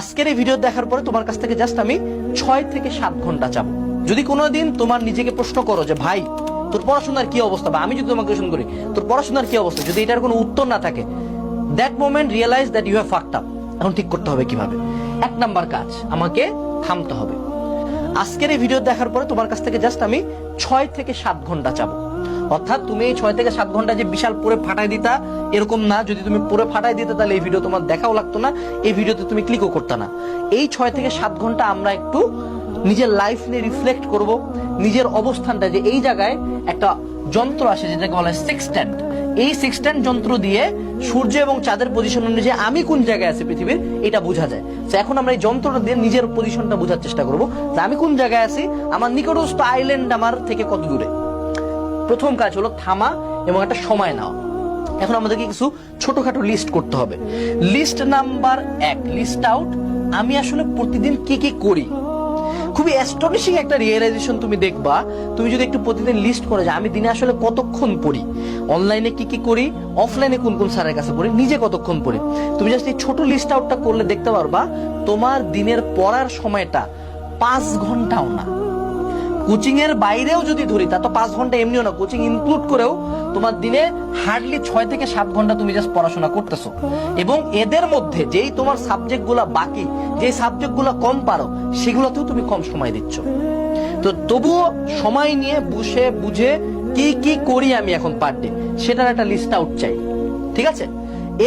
আজকের এই ভিডিও দেখার পরে তোমার কাছ থেকে জাস্ট আমি 6 থেকে 7 ঘন্টা চাবো। যদি কোনোদিন তোমার নিজেকে প্রশ্ন করো যে ভাই তোর পড়াশোনার কি অবস্থা, বা আমি যদি তোমাকে কোয়েশ্চেন করি তোর পড়াশোনার কি অবস্থা, যদি এটার কোনো উত্তর না থাকে, that moment realise that you have fucked up. এখন ঠিক করতে হবে কিভাবে। 1 নাম্বার কাজ, আমাকে থামতে হবে। আজকের এই ভিডিও দেখার পরে তোমার কাছ থেকে জাস্ট আমি 6 থেকে 7 ঘন্টা চাবো। অর্থাৎ তুমি এই 6 থেকে 7 ঘন্টা যে বিশাল পরে ফাটাই দিতা এরকম না। যদি তুমি পরে ফাটাই দিতে তাহলে এই ভিডিও তোমার দেখাও লাগতো না, এই ভিডিওতে তুমি ক্লিকও করতে না। এই 6 থেকে 7 ঘন্টা আমরা একটু নিজের লাইফ নিয়ে রিফ্লেক্ট করব, নিজের অবস্থানটা, যে এই জায়গায় একটা যন্ত্র আসে যেটাকে বলা হয় সেক্সট্যান্ট। এই সেক্সট্যান্ট যন্ত্র দিয়ে সূর্য এবং চাঁদের পজিশন অনুযায়ী আমি কোন জায়গায় আছি পৃথিবীর এটা বোঝা যায়। তো এখন আমরা এই যন্ত্রটা দিয়ে নিজের পজিশনটা বোঝার চেষ্টা করব যে আমি কোন জায়গায় আছি, আমার নিকটস্থ আইল্যান্ড আমার থেকে কত দূরে। প্রথম কাজ হলো থামা এবং একটা সময় নেওয়া। এখন আমাদেরকে কিছু ছোটখাটো লিস্ট করতে হবে। লিস্ট নাম্বার 1, লিস্ট আউট আমি আসলে প্রতিদিন কি কি করি। খুবই অ্যাস্টনিশিং একটা রিয়েলাইজেশন তুমি দেখবা, তুমি যদি একটু প্রতিদিন লিস্ট করে যে আমি দিনে আসলে কতক্ষণ পড়ি, অনলাইনে কি কি করি, অফলাইনে কোন কোন স্যারের কাছে পড়ি, নিজে কতক্ষণ পড়ি। তুমি জাস্ট এই ছোট লিস্ট আউটটা করলে দেখতে পারবা তোমার দিনের পড়ার সময়টা 5 ঘন্টাও না। কোচিং এর বাইরেও যদি ধরি তা তো 5 ঘন্টা এমনিও না, কোচিং ইনক্লুড করেও তোমার দিনে হার্ডলি 6 থেকে 7 ঘন্টা তুমি জাস্ট পড়াশোনা করতেছো। এবং এদের মধ্যে যেই তোমার সাবজেক্ট গুলা বাকি, যে সাবজেক্ট গুলা কম পারো সেগুলোতেও তুমি কম সময় দিচ্ছ। তো তবুও সময় নিয়ে বসে বুঝে কি কি করি আমি এখন পার ডে সেটার একটা লিস্ট আউট চাই, ঠিক আছে?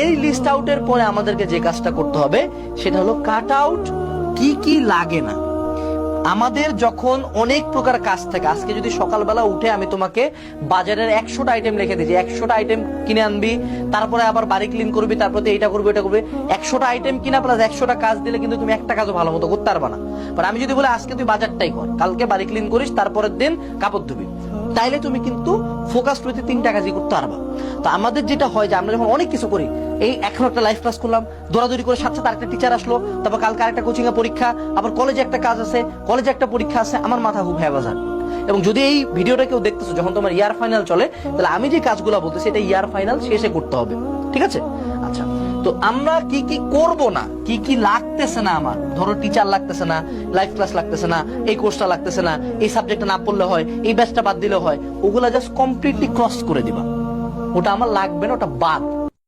এই লিস্ট আউটের পরে আমাদেরকে যে কাজটা করতে হবে সেটা হলো কাট আউট কি কি লাগে না। আমাদের যখন অনেক প্রকার কাজ থাকে, আজকে যদি সকালবেলা উঠে আমি তোমাকে বাজারের 100টা আইটেম লিখে দিই যে 100টা আইটেম কিনে আনবি, তারপরে আবার বাড়ি ক্লিন করবি, তারপরে এইটা করবি এটা করবি, 100টা আইটেম কিনা প্লাস 100টা কাজ দিলে কিন্তু তুমি একটা কাজও ভালো মতো করতে পারবা না। বাট আমি যদি বলি আজকে তুই বাজারটাই কর, কালকে বাড়ি ক্লিন করিস, তারপরের দিন কাপড় ধুবি, তাইলে তুমি কিন্তু ফোকাস করতে 3টা কাজই করতে পারবা। তো আমাদের যেটা হয় যে আমরা যখন অনেক কিছু করি, এই এখন একটা লাইভ ক্লাস করলাম, দৌড়াদৌড়ি করে সাথে সাথে আরেকটা টিচার আসলো, তারপর কালকে আরেকটা কোচিং এর পরীক্ষা, আবার কলেজে একটা কাজ আছে, কলেজে একটা পরীক্ষা আছে, আমার মাথা খুব হ্যাবাজার। এবং যদি এই ভিডিওটা কেউ দেখতেছো যখন তোমার ইয়ার ফাইনাল চলে, তাহলে আমি যে কাজগুলো বলতেছি এটা ইয়ার ফাইনাল শেষে করতে হবে, ঠিক আছে? আচ্ছা, তো আমরা কি কি করব না, কি কি লাগতেছে না আমার, ধরো টিচার লাগতেছে না, লাইভ ক্লাস লাগতেছে না, এই কোর্সটা লাগতেছে না, এই সাবজেক্টটা না পড়লে হয়, এই ব্যাচটা বাদ দিলে হয়, ওগুলা জাস্ট কমপ্লিটলি ক্রস করে দিবা। ওটা আমার লাগবে না, ওটা বাদ।